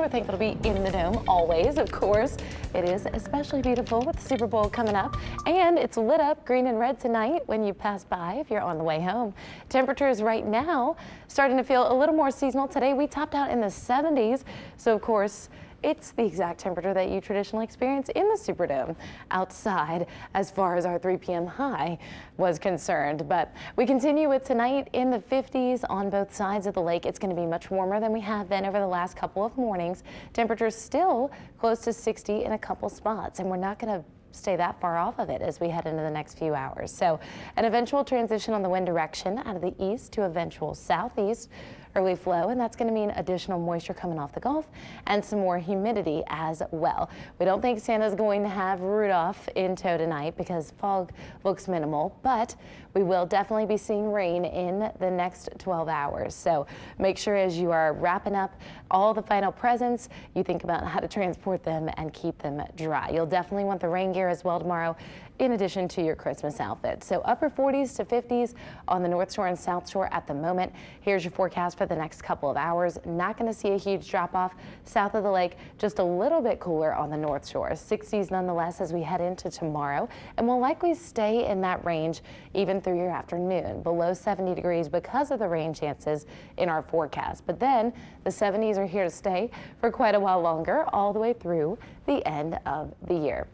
We're thankful to be in the dome always, of course. It is especially beautiful with the Super Bowl coming up, and it's lit up green and red tonight when you pass by if you're on the way home. Temperatures right now starting to feel a little more seasonal. Today we topped out in the 70s, so of course it's the exact temperature that you traditionally experience in the Superdome outside as far as our 3 p.m. high was concerned. But we continue with tonight in the 50s on both sides of the lake. It's going to be much warmer than we have been over the last couple of mornings. Temperatures still close to 60 in a couple spots, and we're not going to stay that far off of it as we head into the next few hours. So an eventual transition on the wind direction out of the east to eventual southeast early flow, and that's going to mean additional moisture coming off the Gulf and some more humidity as well. We don't think Santa's going to have Rudolph in tow tonight because fog looks minimal, but we will definitely be seeing rain in the next 12 hours. So make sure as you are wrapping up all the final presents, you think about how to transport them and keep them dry. You'll definitely want the rain gear as well tomorrow, in addition to your Christmas outfit. So upper 40s to 50s on the North Shore and South Shore at the moment. Here's your forecast for the next couple of hours. Not going to see a huge drop off south of the lake, just a little bit cooler on the North Shore. 60s nonetheless as we head into tomorrow, and will likely stay in that range even through your afternoon. Below 70 degrees because of the rain chances in our forecast. But then the 70s are here to stay for quite a while longer, all the way through the end of the year.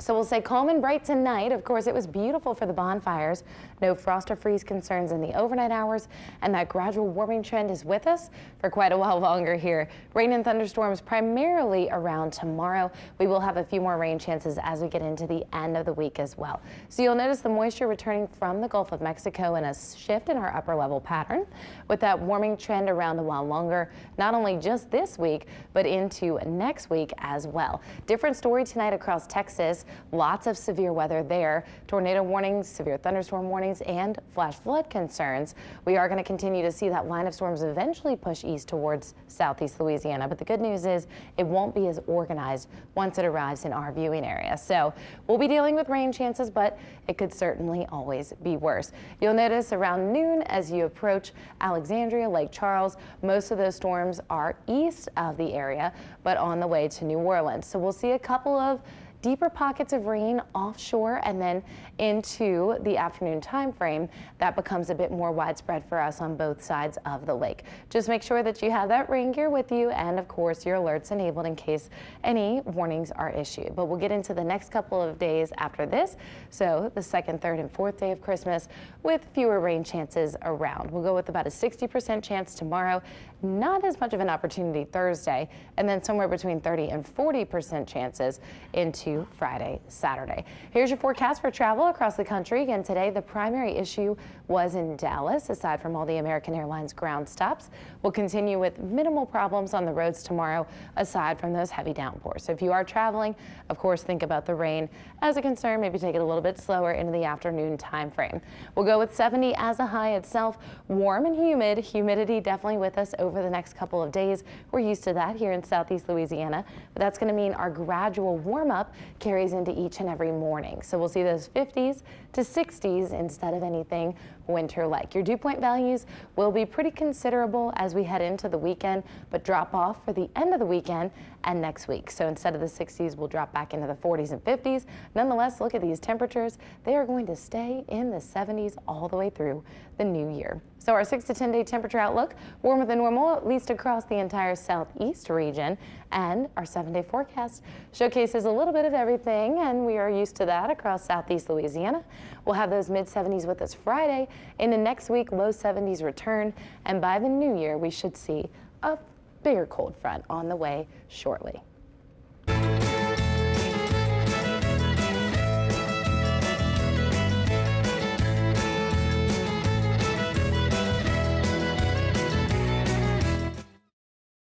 So we'll say calm and bright tonight. Of course, it was beautiful for the bonfires. No frost or freeze concerns in the overnight hours, and that gradual warming trend is with us for quite a while longer here. Rain and thunderstorms primarily around tomorrow. We will have a few more rain chances as we get into the end of the week as well. So you'll notice the moisture returning from the Gulf of Mexico and a shift in our upper level pattern with that warming trend around a while longer, not only just this week, but into next week as well. Different story tonight across Texas. Lots of severe weather there. Tornado warnings, severe thunderstorm warnings, and flash flood concerns. We are going to continue to see that line of storms eventually push east towards southeast Louisiana. But the good news is it won't be as organized once it arrives in our viewing area. So we'll be dealing with rain chances, but it could certainly always be worse. You'll notice around noon as you approach Alexandria, Lake Charles, most of those storms are east of the area, but on the way to New Orleans. So we'll see a couple of deeper pockets of rain offshore, and then into the afternoon time frame that becomes a bit more widespread for us on both sides of the lake. Just make sure that you have that rain gear with you, and of course your alerts enabled in case any warnings are issued. But we'll get into the next couple of days after this, so the second, third, and fourth day of Christmas with fewer rain chances around. We'll go with about a 60% chance tomorrow, not as much of an opportunity Thursday, and then somewhere between 30 and 40% chances into Friday, Saturday. Here's your forecast for travel across the country. Again, today the primary issue was in Dallas, aside from all the American Airlines ground stops. We'll continue with minimal problems on the roads tomorrow, aside from those heavy downpours. So if you are traveling, of course, think about the rain as a concern. Maybe take it a little bit slower into the afternoon time frame. We'll go with 70 as a high itself. Warm and humid. Humidity definitely with us over the next couple of days. We're used to that here in southeast Louisiana, but that's going to mean our gradual warm up carries into each and every morning. So we'll see those 50s to 60s instead of anything winter-like. Your dew point values will be pretty considerable as we head into the weekend, but drop off for the end of the weekend and next week. So instead of the 60s, we'll drop back into the 40s and 50s. Nonetheless, look at these temperatures. They are going to stay in the 70s all the way through the new year. So our 6 to 10 day temperature outlook, warmer than normal, at least across the entire southeast region. And our 7-day forecast showcases a little bit of everything, and we are used to that across southeast Louisiana. We'll have those mid 70s with us Friday. Into next week, low 70s return, and by the new year, we should see a bigger cold front on the way shortly.